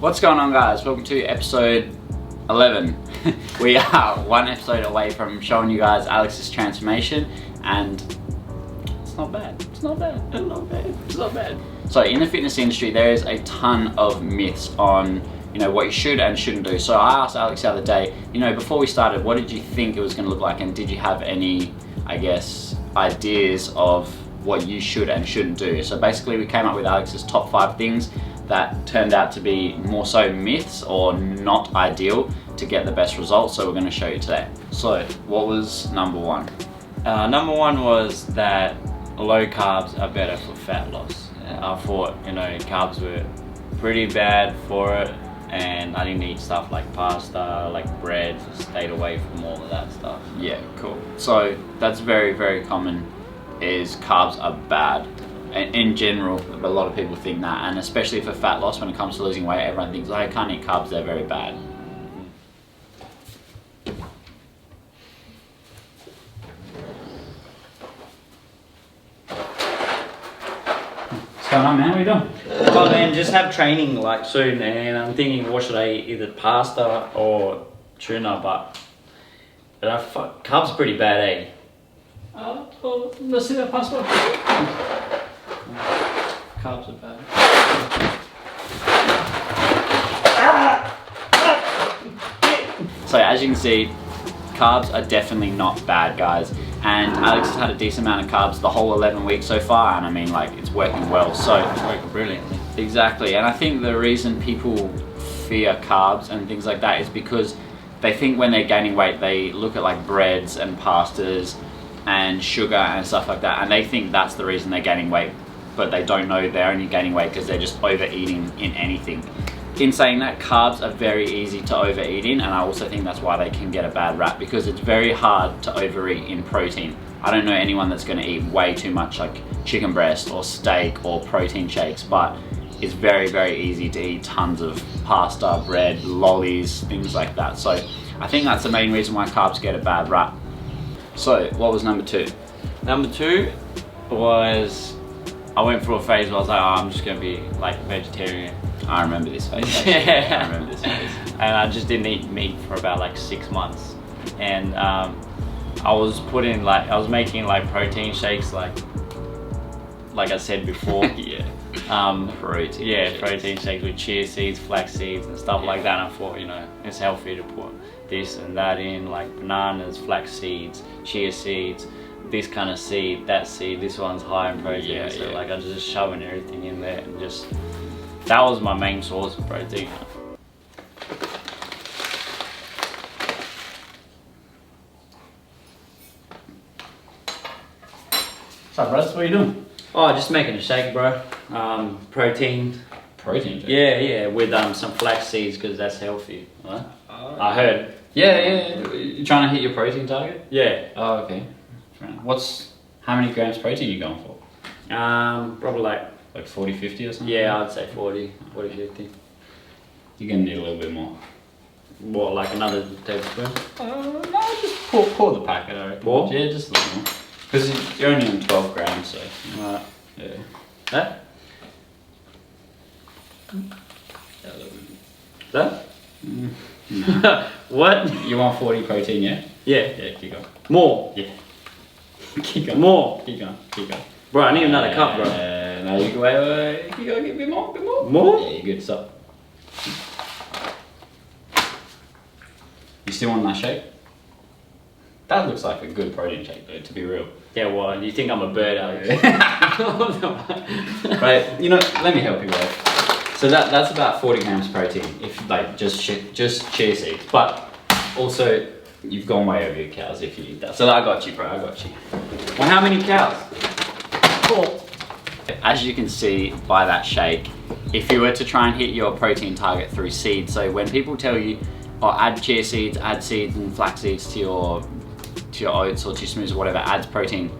What's going on, guys? Welcome to episode 11. We are one episode away from showing you guys Alex's transformation, and it's not bad. It's not bad. It's not bad. It's not bad. So in the fitness industry, there is a ton of myths on what you should and shouldn't do. So I asked Alex the other day, before we started, what did you think it was going to look like, and did you have any, ideas of what you should and shouldn't do? So basically we came up with Alex's top 5 things that turned out to be more so myths or not ideal to get the best results. So we're going to show you today. So what was number 1? Number 1 was that low carbs are better for fat loss. I thought carbs were pretty bad for it, and I didn't eat stuff like pasta, like bread, stayed away from all of that stuff. Yeah, cool. So that's very, very common, is carbs are bad. In general, a lot of people think that, and especially for fat loss, when it comes to losing weight, everyone thinks, I can't eat carbs, they're very bad. What's going on, man? What are you doing? Oh man, just have training like soon, and I'm thinking, what should I eat? Either pasta or tuna, but carbs are pretty bad, eh? Well, let's see that pasta. Carbs are bad. So as you can see, carbs are definitely not bad, guys. And Alex has had a decent amount of carbs the whole 11 weeks so far, and I mean, it's working well. So it's working brilliantly. Exactly, and I think the reason people fear carbs and things like that is because they think when they're gaining weight, they look at breads and pastas and sugar and stuff like that, and they think that's the reason they're gaining weight, but they don't know they're only gaining weight because they're just overeating in anything. In saying that, carbs are very easy to overeat in, and I also think that's why they can get a bad rap, because it's very hard to overeat in protein. I don't know anyone that's going to eat way too much chicken breast or steak or protein shakes, but it's very, very easy to eat tons of pasta, bread, lollies, things like that. So I think that's the main reason why carbs get a bad rap. So what was number 2? Number 2 was, I went through a phase where I was like, I'm just going to be vegetarian. I remember this phase. Yeah. I remember this phase. And I just didn't eat meat for about 6 months. And I was making protein shakes like I said before. Yeah. Protein. Yeah, shakes. protein shakes with chia seeds, flax seeds and stuff like that. And I thought, it's healthy to put this and that in, like bananas, flax seeds, chia seeds, this kind of seed, that seed, this one's high in protein. Yeah, so yeah. I was just shoving everything in there, and that was my main source of protein. What's up, bros? What are you doing? Oh, just making a shake, bro. Protein. Protein shake? Yeah, with some flax seeds, because that's healthy. Right? I heard. Yeah. You're trying to hit your protein target? Yeah. Oh, okay. How many grams protein are you going for? Probably like 40, 50 or something? Yeah, I'd say 40, 50. You're gonna need a little bit more. What, like another tablespoon? No, just pour the packet, I reckon. Pour? Yeah, just a little more. Because you're only on 12 grams, so. Right. Yeah. That? That? What? You want 40 protein, yeah? Yeah. Yeah, keep going. More? Yeah. Keep going. More? Keep going. Bro, I need another cup, bro. No, you can wait. You gotta get a bit more. More? Yeah, you're good. Stop. You still want that shake? That looks like a good protein shake, though, to be real. Yeah, well, you think I'm a bird, Alex? Right, let me help you, bro. So that's about 40 grams protein, if just chia seeds. But also, you've gone way over your cows if you eat that. So I got you, bro. I got you. Well, how many cows? 4. As you can see by that shake, if you were to try and hit your protein target through seeds, so when people tell you, add chia seeds, add seeds and flax seeds to your oats or to your smoothies or whatever, adds protein,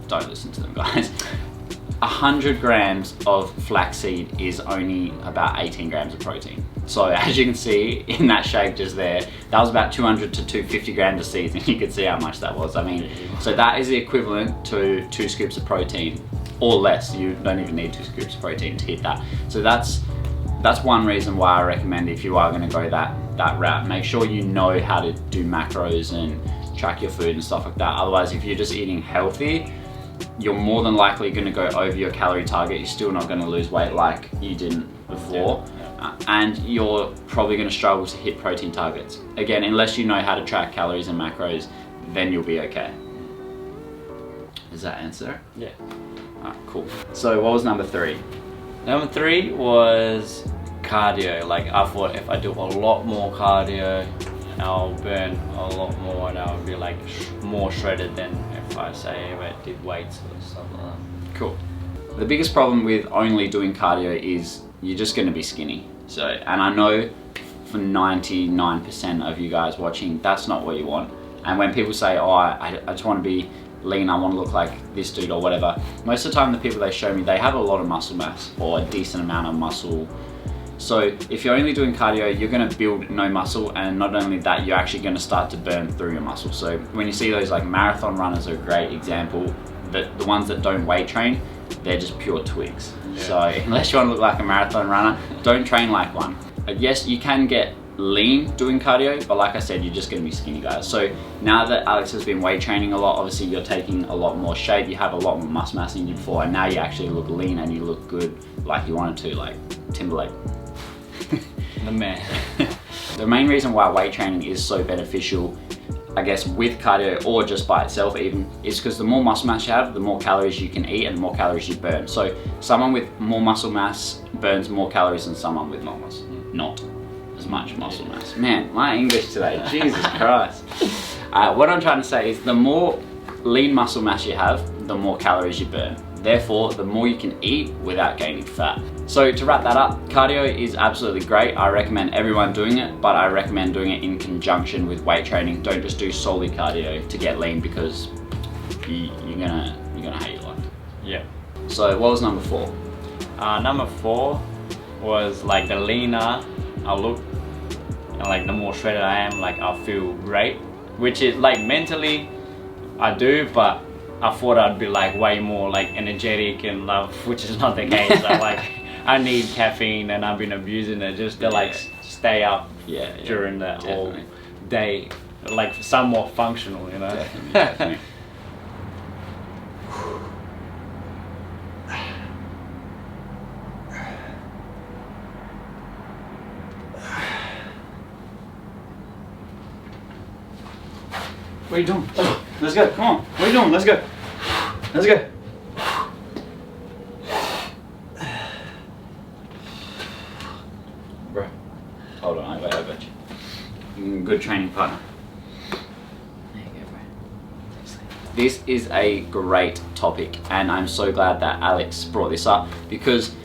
don't listen to them, guys. 100 grams of flaxseed is only about 18 grams of protein. So as you can see in that shake just there, that was about 200 to 250 grams of seeds, and you can see how much that was. I mean, so that is the equivalent to 2 scoops of protein or less. You don't even need 2 scoops of protein to hit that. So that's that's one reason why I recommend, if you are going to go that route, make sure you know how to do macros and track your food and stuff like that. Otherwise, if you're just eating healthy, you're more than likely going to go over your calorie target. You're still not going to lose weight like you didn't before. And you're probably going to struggle to hit protein targets. Again, unless you know how to track calories and macros, then you'll be okay. Does that answer? Yeah. Cool. So what was number 3? Number 3 was cardio. Like, I thought if I do a lot more cardio, I'll burn a lot more and I'll be like more shredded than if I did weights or something like that. Cool. The biggest problem with only doing cardio is you're just going to be skinny. So, and I know for 99% of you guys watching, that's not what you want. And when people say, oh, I just want to be lean, I want to look like this dude or whatever, most of the time the people they show me, they have a lot of muscle mass or a decent amount of muscle. So if you're only doing cardio, you're going to build no muscle, and not only that, you're actually going to start to burn through your muscle. So when you see those like marathon runners are a great example, the ones that don't weight train, they're just pure twigs. Yeah. So unless you want to look like a marathon runner, don't train like one. Yes, you can get lean doing cardio, but like I said, you're just going to be skinny, guys. So now that Aleks has been weight training a lot, obviously you're taking a lot more shape, you have a lot more muscle mass in you before, and now you actually look lean and you look good like you wanted to, like Timberlake. The man. The main reason why weight training is so beneficial, I guess, with cardio or just by itself even, is because the more muscle mass you have, the more calories you can eat and the more calories you burn. So someone with more muscle mass burns more calories than someone with not as much muscle mass. Man, my English today, Jesus Christ. What I'm trying to say is the more lean muscle mass you have, the more calories you burn. Therefore, the more you can eat without gaining fat. So to wrap that up, cardio is absolutely great. I recommend everyone doing it, but I recommend doing it in conjunction with weight training. Don't just do solely cardio to get lean, because you're gonna hate your life. Yeah. So what was number 4? Number 4 was like the leaner I look, and like the more shredded I am, like I feel great. Which is like mentally, I do, but I thought I'd be like way more like energetic and love, which is not the case. I need caffeine, and I've been abusing it just to like stay up during the whole day, like somewhat functional, you know. Definitely. What are you doing? Let's go, come on. What are you doing? Let's go. Let's go. Bro, hold on, I got you. Good training partner. There you go, bro. This is a great topic, and I'm so glad that Aleks brought this up, because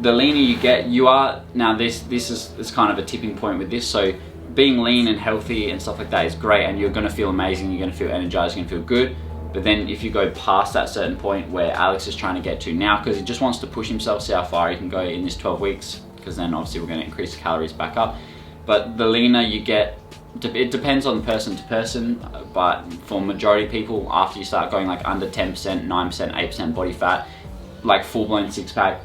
the leaner you get, you are, now this is kind of a tipping point with this. So being lean and healthy and stuff like that is great, and you're going to feel amazing, you're going to feel energized, you're going to feel good. But then if you go past that certain point where Aleks is trying to get to now, because he just wants to push himself, see how far he can go in this 12 weeks, because then obviously we're going to increase the calories back up. But the leaner you get, it depends on person to person, but for majority of people, after you start going like under 10%, 9%, 8% body fat, like full-blown six-pack,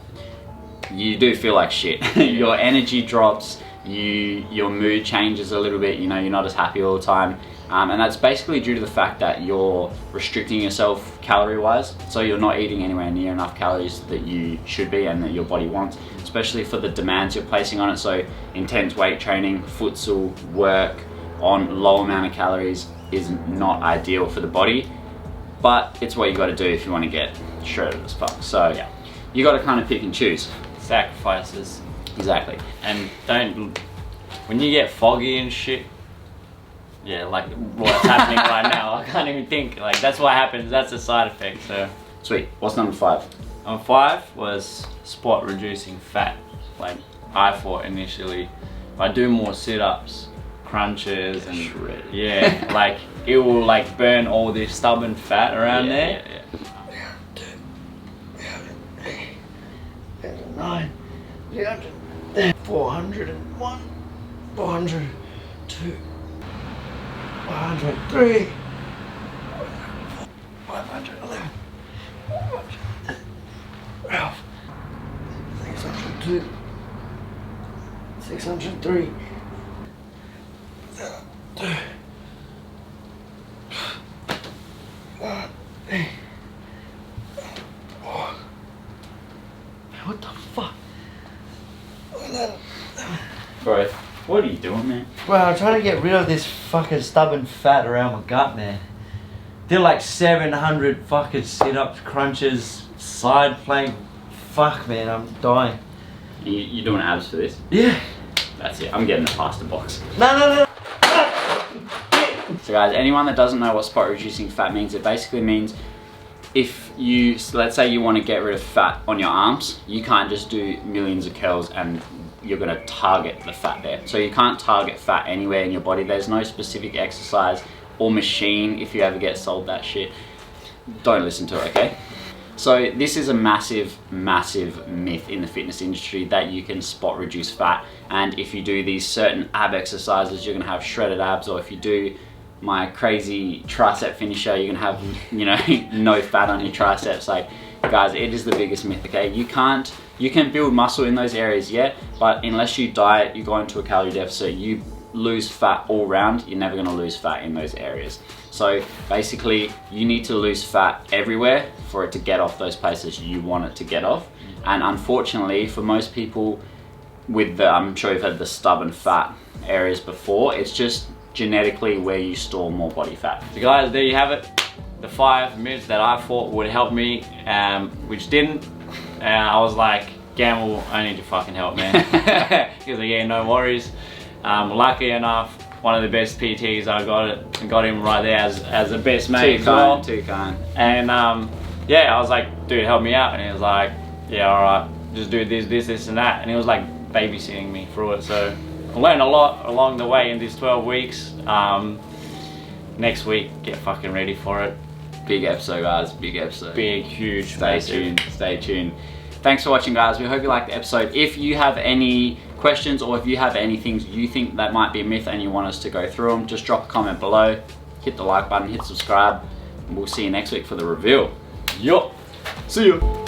you do feel like shit. Your energy drops, your mood changes a little bit, you know, you're not as happy all the time. And that's basically due to the fact that you're restricting yourself calorie-wise. So you're not eating anywhere near enough calories that you should be and that your body wants, especially for the demands you're placing on it. So intense weight training, futsal, work on low amount of calories is not ideal for the body. But it's what you got to do if you want to get shredded as fuck. So yeah, you got to kind of pick and choose. Sacrifices. Exactly. And don't, when you get foggy and shit, yeah, like what's happening right now, I can't even think. Like that's what happens. That's a side effect. So sweet. What's number 5? Number 5 was spot reducing fat. Like I thought initially, if I do more sit-ups, crunches, and shredded. Yeah, like it will like burn all this stubborn fat around there. Yeah. 9, 401, 402, 503, 511, 512, 602, 603. What the fuck? Bro, what are you doing, man? Bro, I'm trying to get rid of this fucking stubborn fat around my gut, man. Did like 700 fucking sit-ups, crunches, side plank. Fuck, man, I'm dying. You doing abs for this? Yeah. That's it. I'm getting the pasta box. No. So guys, anyone that doesn't know what spot reducing fat means, it basically means if you, let's say you want to get rid of fat on your arms, you can't just do millions of curls and you're going to target the fat there. So you can't target fat anywhere in your body. There's no specific exercise or machine. If you ever get sold that shit, don't listen to it, okay? So this is a massive myth in the fitness industry that you can spot reduce fat, and if you do these certain ab exercises you're gonna have shredded abs, or if you do my crazy tricep finisher you're gonna have, you know, no fat on your triceps. Like, guys, it is the biggest myth, okay? You can build muscle in those areas, yeah, but unless you diet, you go into a calorie deficit, you lose fat all round, you're never gonna lose fat in those areas. So basically, you need to lose fat everywhere for it to get off those places you want it to get off. And unfortunately, for most people with the, I'm sure you've had the stubborn fat areas before, it's just genetically where you store more body fat. So guys, there you have it. The 5 myths that I thought would help me, which didn't. I was like, Gamble, I need your fucking help, man. He was like, yeah, no worries. Lucky enough, one of the best PTs, I got him right there as the best mate as well. Too kind. And yeah, I was like, dude, help me out. And he was like, yeah, all right, just do this and that. And he was like babysitting me through it. So I learned a lot along the way in these 12 weeks. Next week, get fucking ready for it. Big episode, guys, big episode. Big, huge, Stay tuned, stay tuned. Thanks for watching, guys. We hope you liked the episode. If you have any questions, or if you have any things you think that might be a myth and you want us to go through them, just drop a comment below, hit the like button, hit subscribe, and we'll see you next week for the reveal. Yup. See you.